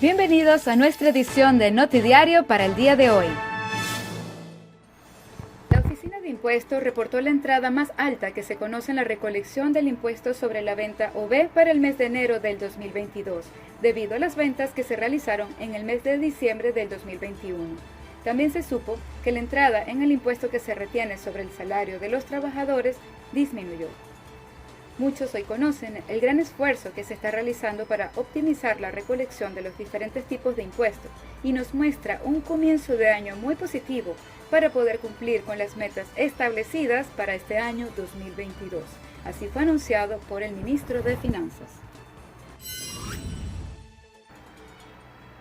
Bienvenidos a nuestra edición de Notidiario para el día de hoy. La Oficina de Impuestos reportó la entrada más alta que se conoce en la recolección del impuesto sobre la venta OV para el mes de enero del 2022, debido a las ventas que se realizaron en el mes de diciembre del 2021. También se supo que la entrada en el impuesto que se retiene sobre el salario de los trabajadores disminuyó. Muchos hoy conocen el gran esfuerzo que se está realizando para optimizar la recolección de los diferentes tipos de impuestos y nos muestra un comienzo de año muy positivo para poder cumplir con las metas establecidas para este año 2022. Así fue anunciado por el ministro de Finanzas.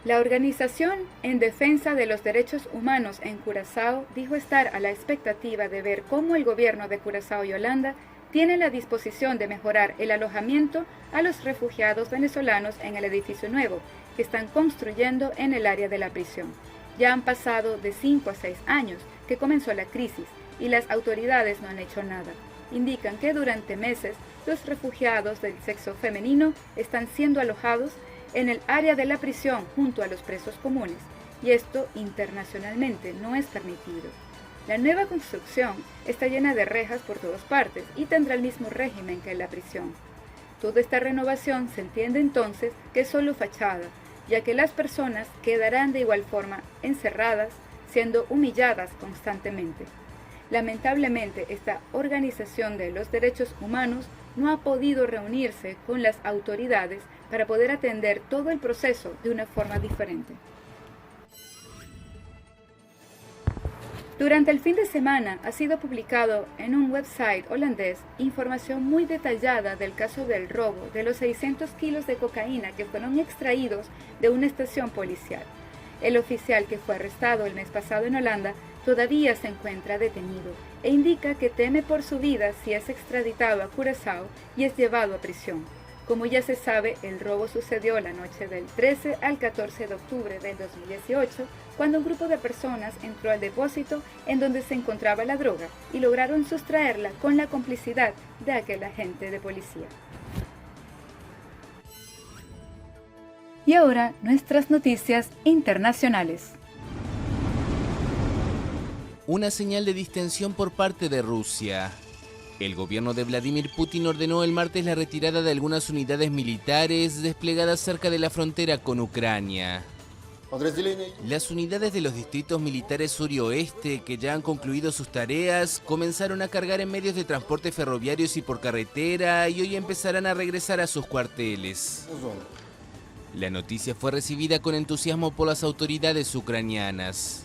La Organización en Defensa de los Derechos Humanos en Curazao dijo estar a la expectativa de ver cómo el gobierno de Curazao y Holanda tiene la disposición de mejorar el alojamiento a los refugiados venezolanos en el edificio nuevo que están construyendo en el área de la prisión. Ya han pasado de 5 a 6 años que comenzó la crisis y las autoridades no han hecho nada. Indican que durante meses los refugiados del sexo femenino están siendo alojados en el área de la prisión junto a los presos comunes, y esto internacionalmente no es permitido. La nueva construcción está llena de rejas por todas partes y tendrá el mismo régimen que la prisión. Toda esta renovación se entiende entonces que es solo fachada, ya que las personas quedarán de igual forma encerradas, siendo humilladas constantemente. Lamentablemente, esta organización de los derechos humanos no ha podido reunirse con las autoridades para poder atender todo el proceso de una forma diferente. Durante el fin de semana ha sido publicado en un website holandés información muy detallada del caso del robo de los 600 kilos de cocaína que fueron extraídos de una estación policial. El oficial que fue arrestado el mes pasado en Holanda todavía se encuentra detenido e indica que teme por su vida si es extraditado a Curazao y es llevado a prisión. Como ya se sabe, el robo sucedió la noche del 13 al 14 de octubre del 2018, cuando un grupo de personas entró al depósito en donde se encontraba la droga y lograron sustraerla con la complicidad de aquel agente de policía. Y ahora, nuestras noticias internacionales. Una señal de distensión por parte de Rusia. El gobierno de Vladimir Putin ordenó el martes la retirada de algunas unidades militares desplegadas cerca de la frontera con Ucrania. Las unidades de los distritos militares sur y oeste, que ya han concluido sus tareas, comenzaron a cargar en medios de transporte ferroviarios y por carretera y hoy empezarán a regresar a sus cuarteles. La noticia fue recibida con entusiasmo por las autoridades ucranianas.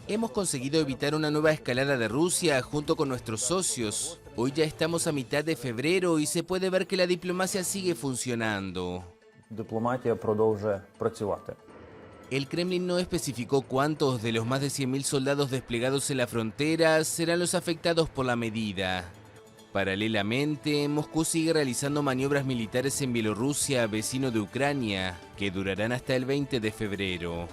Hemos conseguido evitar una nueva escalada de Rusia junto con nuestros socios. Hoy ya estamos a mitad de febrero y se puede ver que la diplomacia sigue funcionando. El Kremlin no especificó cuántos de los más de 100.000 soldados desplegados en la frontera serán los afectados por la medida. Paralelamente, Moscú sigue realizando maniobras militares en Bielorrusia, vecino de Ucrania, que durarán hasta el 20 de febrero.